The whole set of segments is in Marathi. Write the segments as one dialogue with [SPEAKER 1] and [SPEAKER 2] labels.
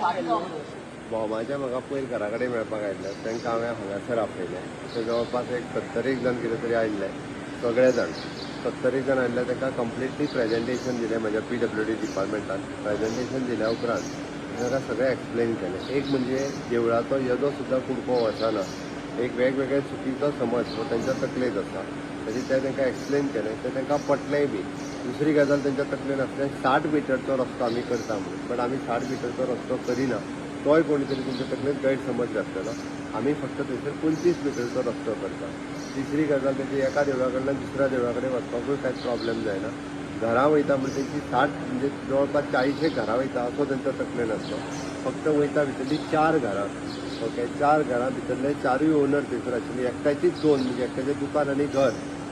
[SPEAKER 1] भोवमाच्या म्हाका पयर घरा कडेन मेळपाक आयिल्ले तांकां हांवें हांगासर आपयलें. ते जवळपास एक 70 जण कितें तरी आयिल्ले, सगळे जाण 70 जण आयिल्ले. तांकां कंप्लिटली प्रेजेंटेशन दिलें म्हज्या PWD डिपार्टमेंटान. प्रेजेंटेशन दिल्या उपरांत तांकां सगळें एक्सप्लेन केलें. एक म्हणजे देवळाचो येदो सुद्दां कुडको वचना, एक वेगवेगळे चुकीचो समज हो तांच्या तकलेंत आसा, तरी ते तांकां एक्सप्लेन केलें. ते तांकां पटलेंय बी. दुसरी गजाल तांच्या तकलेन आसलें 60 मिटरचो रस्तो आमी करता म्हणून, पण आमी 60 मिटरचो रस्तो करिना. तोय कोणी तरी तुमच्या तकलेन गैरसमज घातलेलो. आमी फक्त थंयसर 25 मिटरचो रस्तो करता. तिसरी गजाल तेजी एका देवळा कडल्यान दुसऱ्या देवळा कडेन वचपाकूय कांयच प्रॉब्लेम जायना. घरां वयता म्हणजे तेंची 60 म्हणजे जवळपास 40 घरां वयता असो तांच्या तकलेन आसलो. फक्त वयता भितरली 4 घरां. ओके, 4 घरां भितरले 4य ओनर थंयसर आशिल्ले. एकट्याचीच 2 म्हणजे एकट्याचें दुकान आनी घर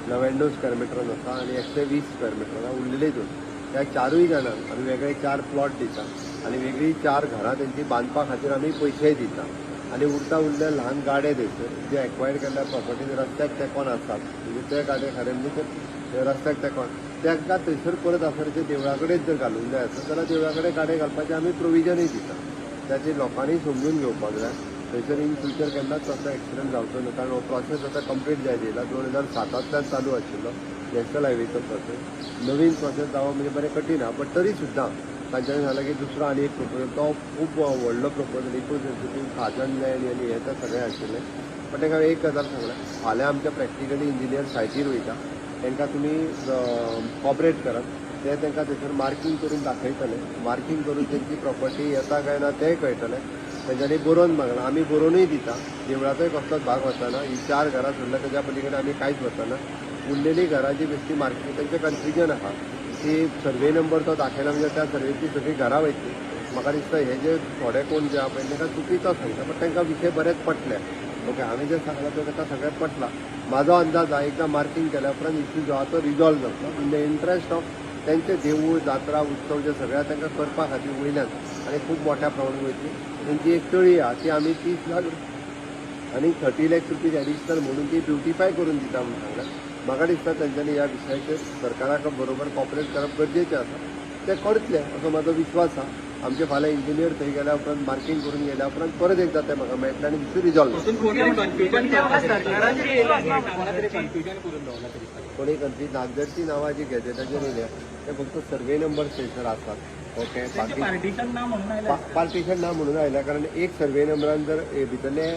[SPEAKER 1] 99 स्क्वेअर मिटरान आसा आनी 120 स्क्वेअर मिटरान उरलेली 2. त्या 4य जाणांक आमी वेगळे 4 प्लॉट दिता आनी वेगळी 4 घरां तेंची बांदपा खातीर आमी पयशेय दिता. आनी उरले ल्हान गाडे थंयसर जे एक्वायर केल्ल्या प्रॉपर्टीन रस्त्याक तेकोन आसात, म्हणजे ते गाडे खरें म्हणजे ते रस्त्याक तेकोन तांकां थंयसर परत आसरचे देवळा कडेन जर घालूंक जाय आसत जाल्यार देवळा कडेन गाडे घालपाचें आमी प्रोविजनूय दिता. त्याची लोकांनी समजून घेवपाक जाय. थंयसर इन फ्युचर केन्नाच तसो एक्सिडंट जावचो ना, कारण हो प्रोसेस आतां कंप्लीट जायत येयला. 2007तल्यान चालू आशिल्लो नॅशनल हायवेचो प्रोसेस. नवीन प्रोसेस जावप म्हणजे बरें कठीण आहा, बट तरी सुद्दां तांच्यानी सांगलें की दुसरो आनी एक प्रपोजल, तो खूब व्हडलो प्रपोजल, इको सेन्सिटीव 1000 लँड आनी हे तर सगळें आशिल्लें. पण तांकां एक गजाल सांगलें, फाल्यां आमच्या प्रॅक्टिकली इंजिनियर सायटीर वयता, तांकां तुमी कॉपरेट करात. ते तांकां थंयसर मार्कींग करून दाखयतले. मार्कींग करून तेंची प्रॉपर्टी येता काय ना तेंय कळटलें. तेंच्यांनी बरोवन मागला, आमी बरोवनूय दिता. देवळाचोय कसलोच भाग वचना. ही 4 घरां सोडल्यार तेज्या पलीकडे आमी कांयच वचना. उरलेली घरांची बेश्टी मार्कींग तेंचें कन्फ्युजन आहा की सर्वे नंबर तो दाखयला म्हणजे त्या सर्वेची सगळीं घरां वयतली. म्हाका दिसता हे जे थोडे कोण जे आहा पळय तांकां चुकीचो सांगता, पण तांकां विशय बरेच पटले. ओके, हांवें जे सांगलां तें तांकां सगळें पटलां. म्हाजो अंदाज हा एकदां मार्कींग केल्या उपरांत इश्यू जो आहा तो रिजॉल्व जातलो. इन द इंट्रस्ट ऑफ तेंचे देवूळ जात्रा उत्सव जे सगळ्या तांकां करपा खातीर वयल्यान आनी खूब मोठ्या प्रमाणांत वयतली. तेंची एक तळी आहा ती आमी 30 लाख आनी 30 लाख रुपीज एडिशनल म्हणून ती ब्युटिफाय करून दिता म्हणून सांगलां. म्हाका दिसता तेंच्यांनी ह्या विशयाचेर सरकाराक बरोबर कॉपरेट करप गरजेचें आसा. ते करतले असो म्हाजो विश्वास आहा. आमचे फाल्यां इंजिनियर थंय गेल्या उपरांत मार्कींग करून गेल्या उपरांत परत एकदां ते म्हाका मेळटले आनी इश्यू रिजॉल्व जातलो. कोणी खंयची नागदरची नांवां जी गॅजेटाचेर येयल्या ते फक्त सर्वे नंबर थंयसर आसात. ओके, बाकी पार्टिशन ना म्हणून आयल्या कारण एक सर्वे नंबरान जर भितरले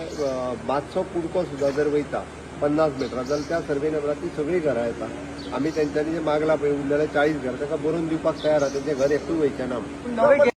[SPEAKER 1] मातसो कुडको सुद्दां जर वयता 50 मिटरां जाल्यार त्या सर्वे नंबरांतली सगळीं घरां येता. आमी तेंच्यांनी जे मागला पळय उरलेले 40 घरां तांकां बरोवन दिवपाक तयार आहा. तेंचें घर एकूय वयचें ना.